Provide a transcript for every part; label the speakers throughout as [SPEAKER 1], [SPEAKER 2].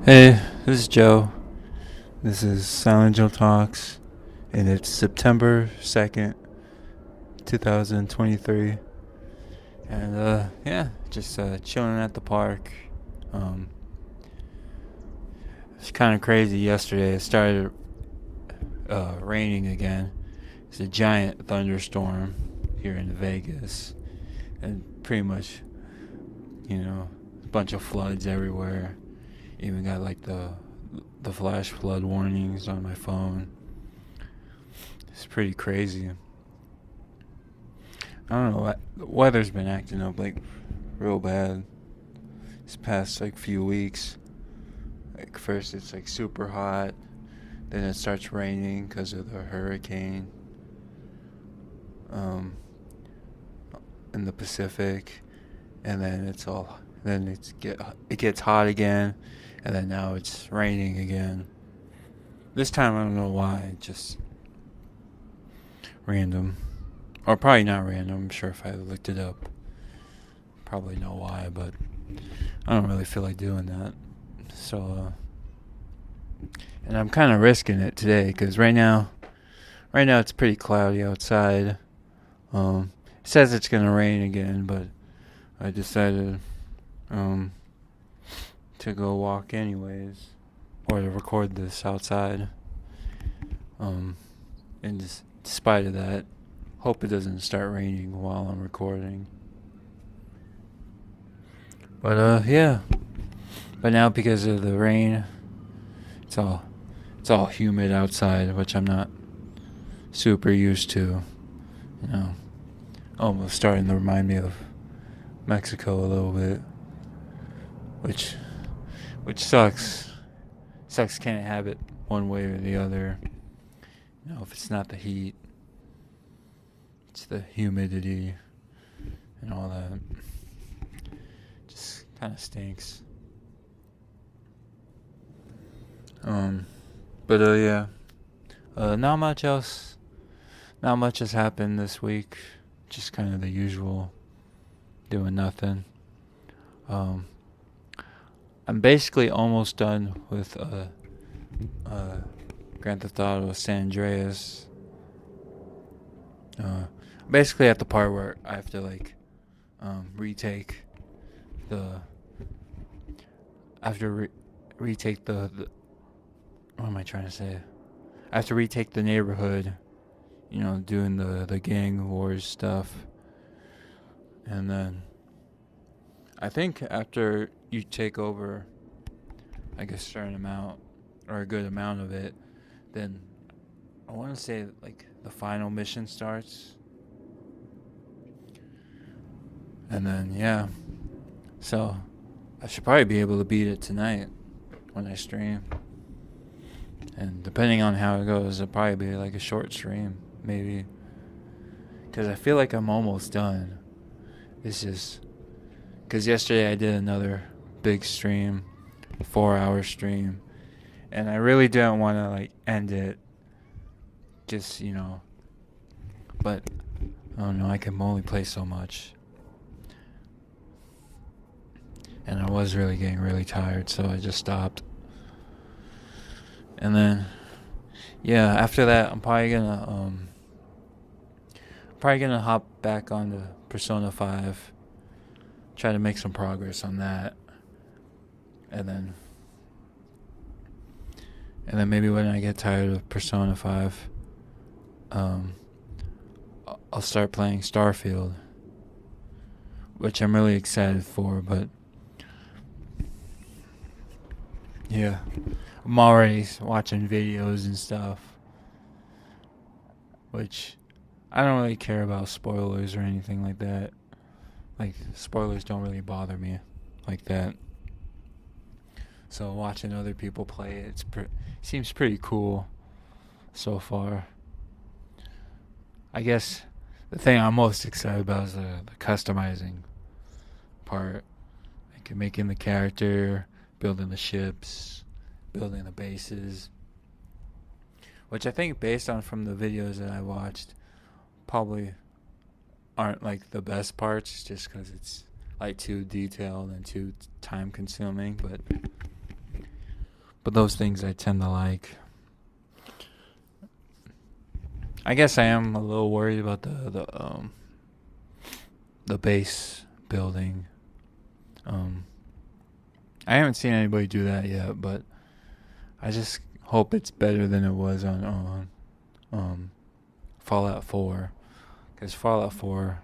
[SPEAKER 1] Hey, this is Joe. This is Silent Joe Talks, and it's September 2nd, 2023. And, yeah, just chilling at the park. Um, it's kind of crazy yesterday. It started raining again. It's a giant thunderstorm here in Vegas, and pretty much, a bunch of floods everywhere. Even got like the flash flood warnings on my phone. It's pretty crazy. I don't know. The weather's been acting up like real bad this past like few weeks. Like first it's like super hot, then it starts raining because of the hurricane um, in the Pacific, and then it gets hot again, and then now it's raining again. This time I don't know why, just random. Or probably not random. I'm sure if I looked it up, probably know why, but I don't really feel like doing that. So, and I'm kind of risking it today because right now it's pretty cloudy outside. It says it's gonna rain again, but I decided to go walk anyways, or to record this outside. And just despite of that, hope it doesn't start raining while I'm recording. But yeah. But now because of the rain, it's all humid outside, which I'm not super used to. Almost starting to remind me of Mexico a little bit, which sucks. Sucks can't have it one way or the other. If it's not the heat, it's the humidity and all that. Just kind of stinks. But yeah. Not much else. Not much has happened this week. Just kind of the usual. Doing nothing. I'm basically almost done with Grand Theft Auto San Andreas. Basically at the part where I have to retake the what am I trying to say? I have to retake the neighborhood, doing the gang wars stuff. And then I think after you take over like a certain amount or a good amount of it, then I want to say like the final mission starts. And then yeah. So I should probably be able to beat it tonight when I stream. And depending on how it goes, it'll probably be like a short stream, maybe. Because I feel like I'm almost done. It's just because yesterday I did another big stream, 4-hour stream, and I really didn't want to end it. Just but I don't know. I can only play so much, and I was really getting really tired, so I just stopped. And then, yeah, after that, I'm probably gonna hop back onto Persona 5, try to make some progress on that, and then maybe when I get tired of Persona 5, I'll start playing Starfield, which I'm really excited for, but yeah, I'm already watching videos and stuff, which I don't really care about spoilers or anything like that. Like, spoilers don't really bother me like that. So watching other people play it, seems pretty cool so far. I guess the thing I'm most excited about is the customizing part. Like making the character, building the ships, building the bases. Which I think, based on from the videos that I watched, probably aren't like the best parts, just because it's like too detailed and too time consuming. But But those things I tend to like. I guess I am a little worried about the base building. I haven't seen anybody do that yet, but I just hope it's better than it was on Fallout 4, because Fallout 4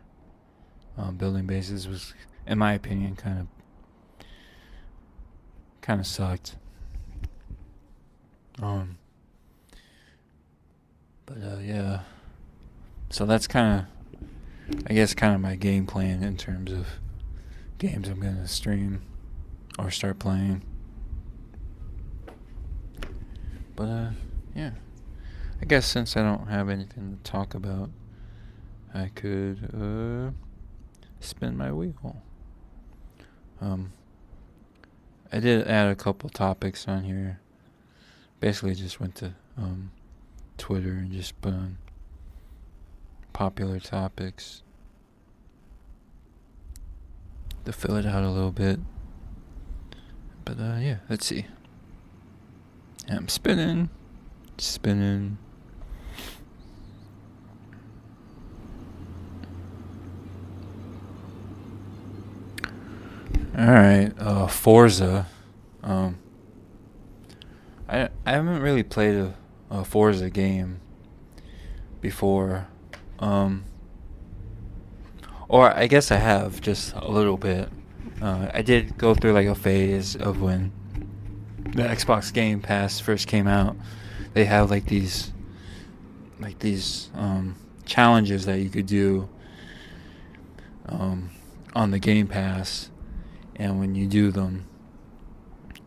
[SPEAKER 1] building bases was, in my opinion, kind of sucked. But yeah, so that's kind of my game plan in terms of games I'm gonna stream or start playing. But yeah, I guess since I don't have anything to talk about, I could spin my wheel. I did add a couple topics on here. Basically just went to Twitter and just put on popular topics to fill it out a little bit. But yeah, let's see. I'm spinning. Alright, Forza. I haven't really played a Forza game before. Or I guess I have, just a little bit. I did go through like a phase of when the Xbox Game Pass first came out. They have like these challenges that you could do on the Game Pass, and when you do them,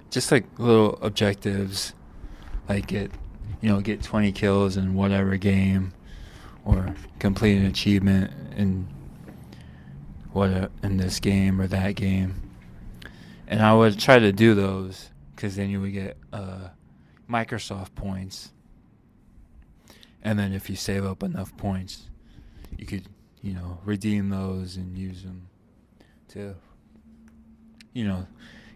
[SPEAKER 1] just like little objectives, like get 20 kills in whatever game, or complete an achievement in this game or that game. And I would try to do those, because then you would get Microsoft points, and then if you save up enough points, you could redeem those and use them to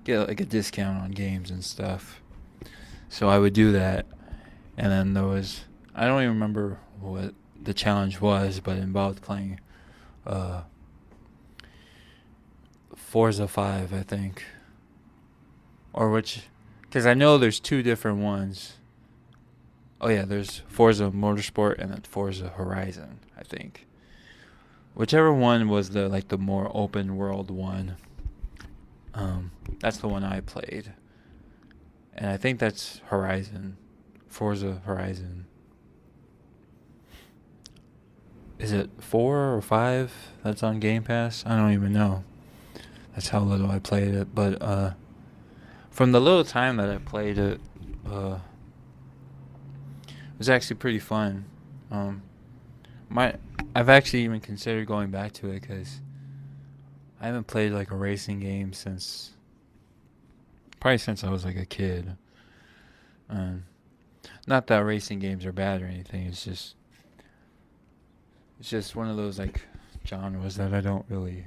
[SPEAKER 1] get like a discount on games and stuff. So I would do that, and then there was, I don't even remember what the challenge was, but it involved playing Forza 5, I think. Or because I know there's two different ones. Oh yeah, there's Forza Motorsport and then Forza Horizon, I think. Whichever one was the more open world one. That's the one I played. And I think that's Horizon. Forza Horizon. Is it 4 or 5 that's on Game Pass? I don't even know. That's how little I played it. But from the little time that I played it, it was actually pretty fun. I've actually even considered going back to it, because I haven't played like a racing game since I was like a kid. Not that racing games are bad or anything. It's just one of those like genres that I don't really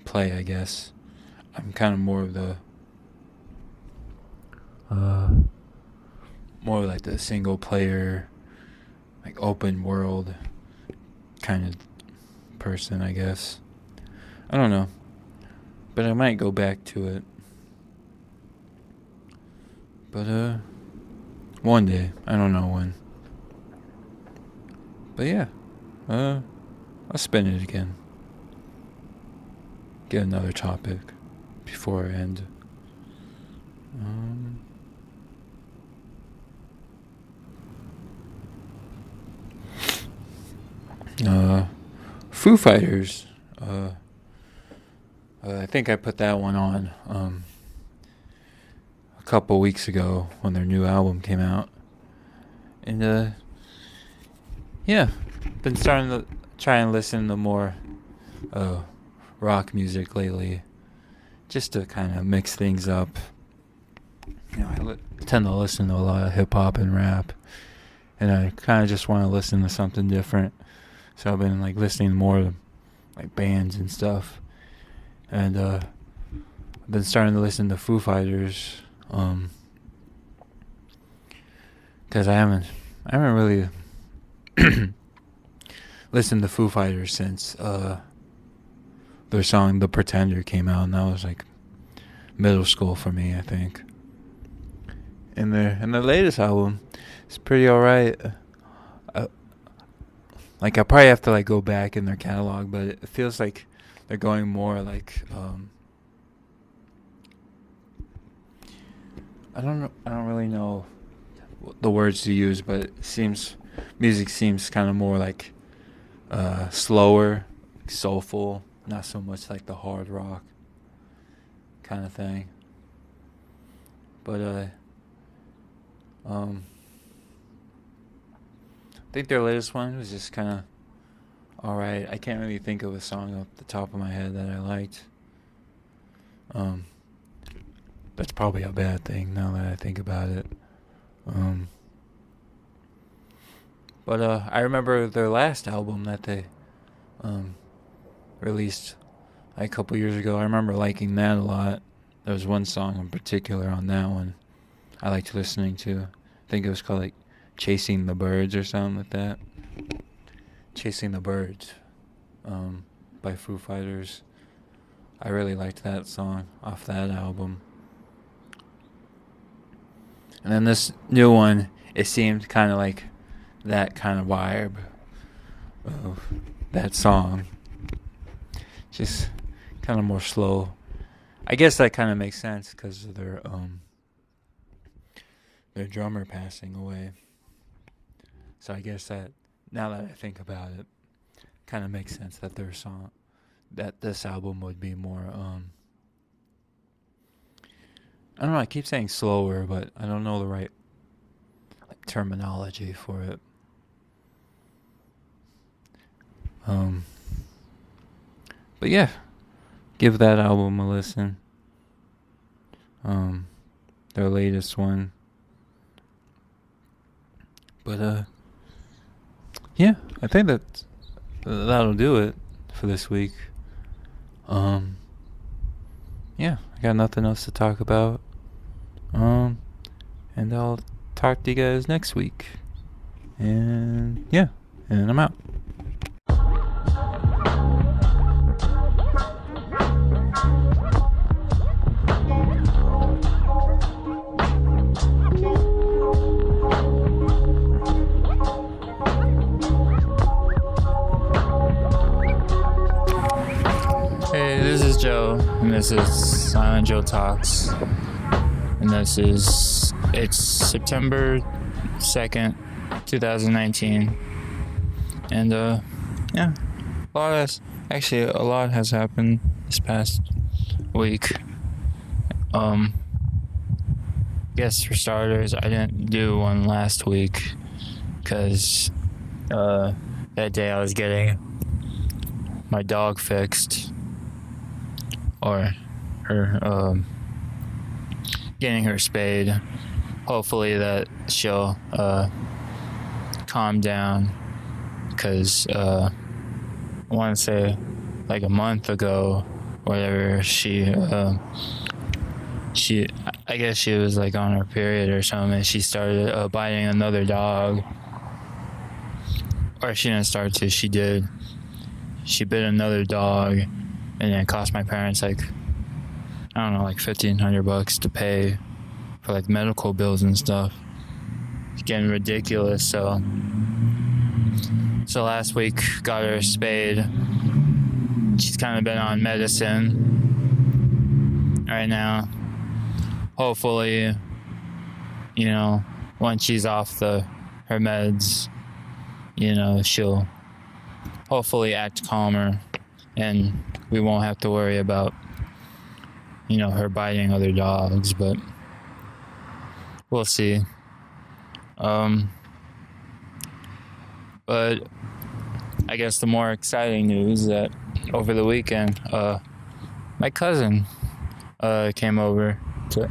[SPEAKER 1] play, I guess. I'm kind of more of like the single player, like open world kind of person, I guess. I don't know, but I might go back to it. But one day, I don't know when. But yeah, I'll spin it again. Get another topic before I end. Foo Fighters. I think I put that one on a couple weeks ago when their new album came out, and yeah, been starting to try and listen to more rock music lately, just to kind of mix things up. I tend to listen to a lot of hip hop and rap, and I kind of just want to listen to something different. So I've been like listening more to like bands and stuff, and I've I've been starting to listen to Foo Fighters, because I haven't really listened to Foo Fighters since their song "The Pretender" came out, and that was like middle school for me, I think. And their latest album is pretty alright. I probably have to like go back in their catalog, but it feels like they're going more like I don't really know the words to use, but music seems kind of more like slower, soulful, not so much like the hard rock kind of thing. But I think their latest one was just kind of alright. I can't really think of a song off the top of my head that I liked. That's probably a bad thing now that I think about it. But I remember their last album that they released a couple years ago. I remember liking that a lot. There was one song in particular on that one I liked listening to. I think it was called like Chasing the Birds or something like that. Chasing the Birds by Foo Fighters. I really liked that song off that album. And then this new one, it seemed kind of like that kind of vibe of that song. Just kind of more slow. I guess that kind of makes sense because of their drummer passing away. So I guess that, now that I think about it, kind of makes sense that this album would be more, I don't know, I keep saying slower, but I don't know the right terminology for it. But yeah, give that album a listen. Their latest one. But yeah, I think that'll do it for this week. Yeah, I got nothing else to talk about. And I'll talk to you guys next week. And yeah, and I'm out.
[SPEAKER 2] Hey, this is Joe, and this is Silent Joe Talks, and it's September 2nd, 2019, and yeah, a lot has happened this past week. Guess for starters, I didn't do one last week, because that day I was getting my dog fixed, or her getting her spayed. Hopefully that she'll calm down, because I want to say like a month ago, whatever, I guess she was like on her period or something, and she started biting another dog. Or she didn't start to, she did. She bit another dog, and it cost my parents like $1,500 to pay for like medical bills and stuff. It's getting ridiculous. So last week got her spayed. She's kind of been on medicine right now. Hopefully, once she's off her meds, she'll hopefully act calmer, and we won't have to worry about her biting other dogs, but we'll see. But I guess the more exciting news that over the weekend, my cousin came over to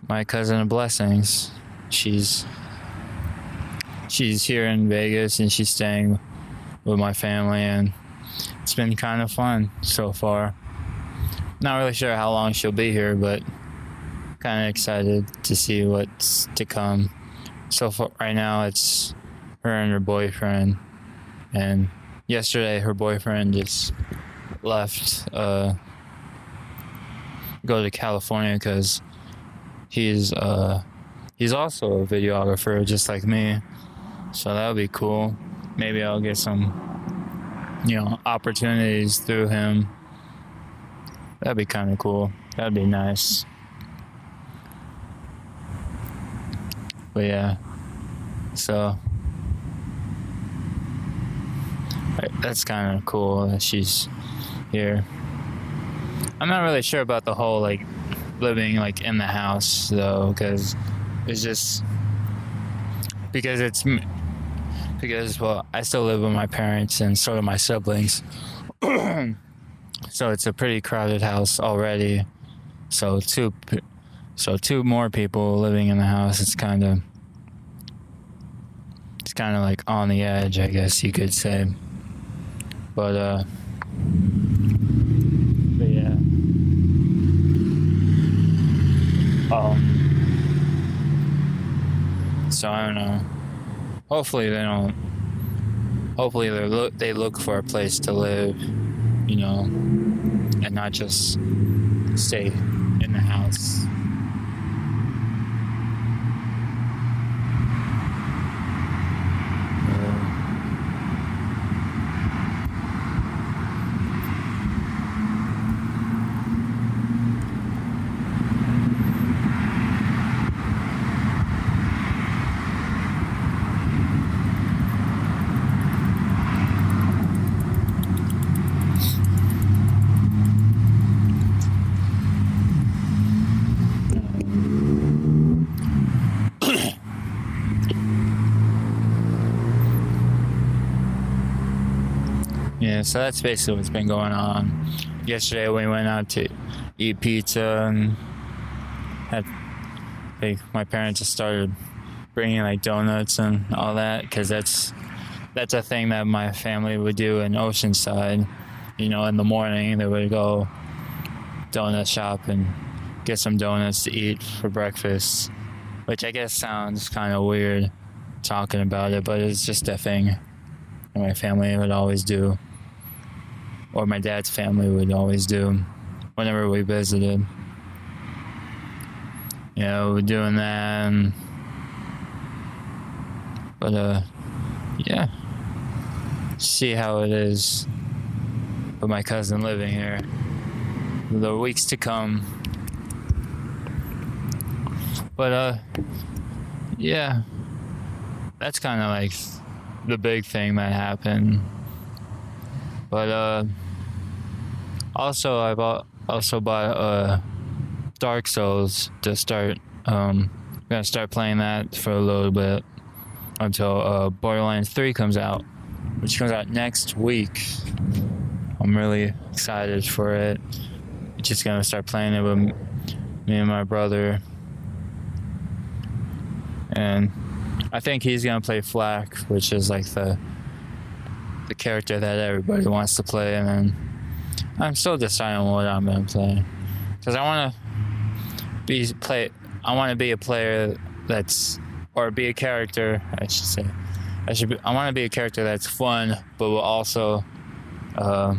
[SPEAKER 2] my cousin of blessings. She's here in Vegas, and she's staying with my family, and it's been kind of fun so far. Not really sure how long she'll be here, but kind of excited to see what's to come. So far, right now, it's her and her boyfriend. And yesterday, her boyfriend just left, go to California because he's also a videographer just like me. So that would be cool. Maybe I'll get some, opportunities through him. That'd be kind of cool. That'd be nice. But yeah, so that's kind of cool that she's here. I'm not really sure about the whole like living like in the house though, because well, I still live with my parents and so do my siblings. So it's a pretty crowded house already. So two more people living in the house. It's kind of like on the edge, I guess you could say. But yeah. So I don't know. Hopefully they look for a place to live, and not just stay in the house. Yeah, so that's basically what's been going on. Yesterday we went out to eat pizza and my parents just started bringing like donuts and all that because that's a thing that my family would do in Oceanside. In the morning they would go donut shop and get some donuts to eat for breakfast, which I guess sounds kind of weird talking about it, but it's just a thing that my family would always do. Or my dad's family would always do whenever we visited. We're doing that. But, yeah. See how it is with my cousin living here. The weeks to come. But, yeah. That's kind of like the big thing that happened. But, also, I've also bought Dark Souls to start. I'm gonna start playing that for a little bit until Borderlands 3 comes out, which comes out next week. I'm really excited for it. Just gonna start playing it with me and my brother, and I think he's gonna play Flak, which is like the character that everybody wants to play, and then I'm still deciding what I'm gonna play because I want to be a player or be a character. I should say I want to be a character that's fun, but will also that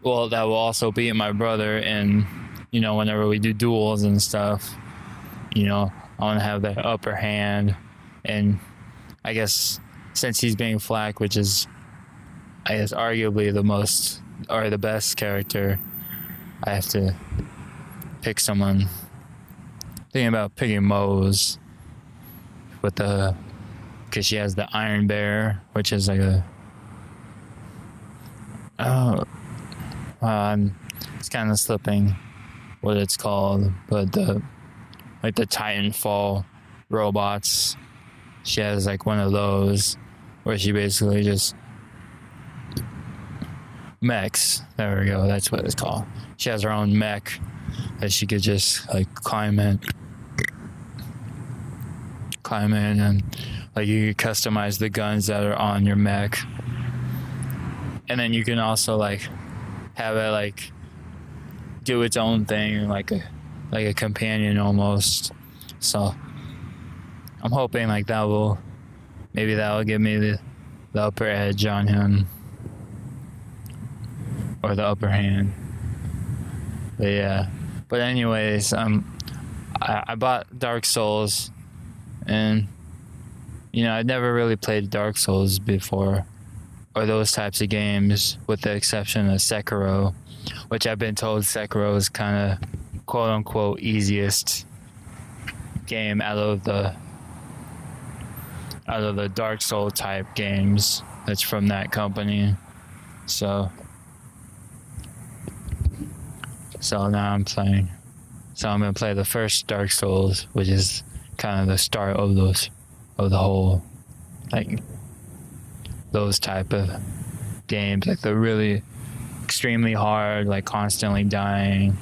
[SPEAKER 2] will also beat my brother, and whenever we do duels and stuff, I want to have that upper hand, and I guess. Since he's being Flak, which is, I guess, arguably the most or the best character, I have to pick someone. Thinking about picking Mose because she has the Iron Bear, which is like it's kind of slipping what it's called, but the Titanfall robots. She has like one of those where she basically just mechs. There we go. That's what it's called. She has her own mech that she could just like climb in and like you could customize the guns that are on your mech. And then you can also like have it like do its own thing, like a companion almost. So I'm hoping like that will give me the upper edge on him, or the upper hand. But yeah. But anyways, I bought Dark Souls, and I'd never really played Dark Souls before, or those types of games, with the exception of Sekiro, which I've been told Sekiro is kind of quote unquote easiest game out of the Dark Soul type games that's from that company. So now I'm playing. So I'm gonna play the first Dark Souls, which is kind of the start of the whole, like, those type of games, like the really extremely hard, like constantly dying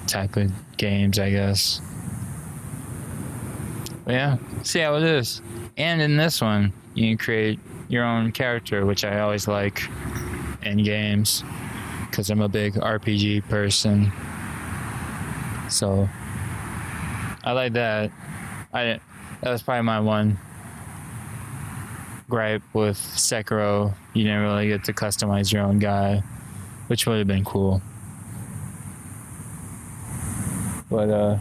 [SPEAKER 2] type of games, I guess. But yeah, see how it is. And in this one, you can create your own character, which I always like in games, because I'm a big RPG person. So I like that. That was probably my one gripe with Sekiro. You didn't really get to customize your own guy, which would have been cool. But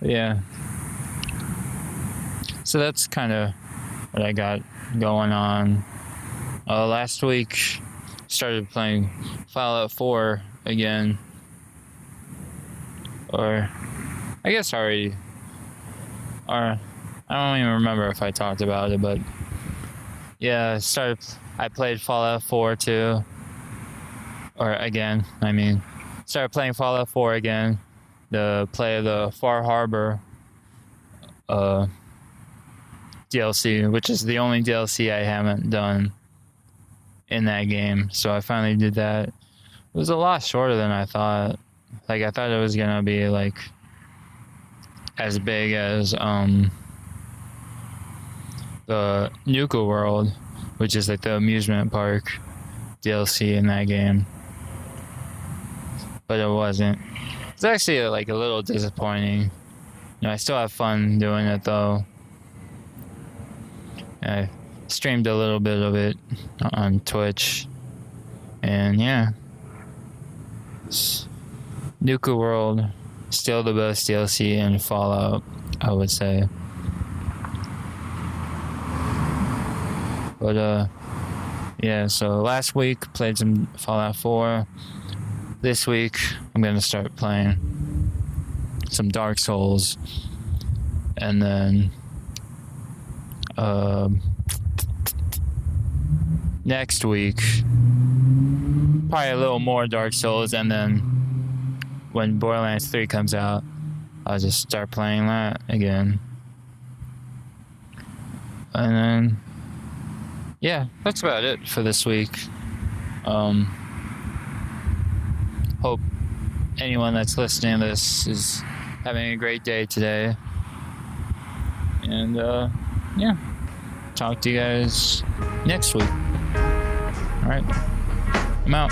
[SPEAKER 2] yeah. So that's kind of what I got going on. Last week, started playing Fallout 4 again. Or, I guess already. Or, I don't even remember if I talked about it, but yeah, I played Fallout 4 too. Or again, started playing Fallout 4 again. Play the Far Harbor DLC, which is the only DLC I haven't done in that game. So I finally did that. It was a lot shorter than I thought. Like, I thought it was gonna be like as big as the Nuka World, which is like the amusement park DLC in that game. But it wasn't. It's actually like a little disappointing. I still have fun doing it though. I streamed a little bit of it on Twitch, and yeah, Nuka World, still the best DLC in Fallout, I would say. But yeah, so last week played some Fallout 4. This week I'm gonna start playing some Dark Souls, and then next week probably a little more Dark Souls, and then when Borderlands 3 comes out, I'll just start playing that again. And then yeah, that's about it for this week. Hope anyone that's listening to this is having a great day today. And yeah, talk to you guys next week. All right, I'm out.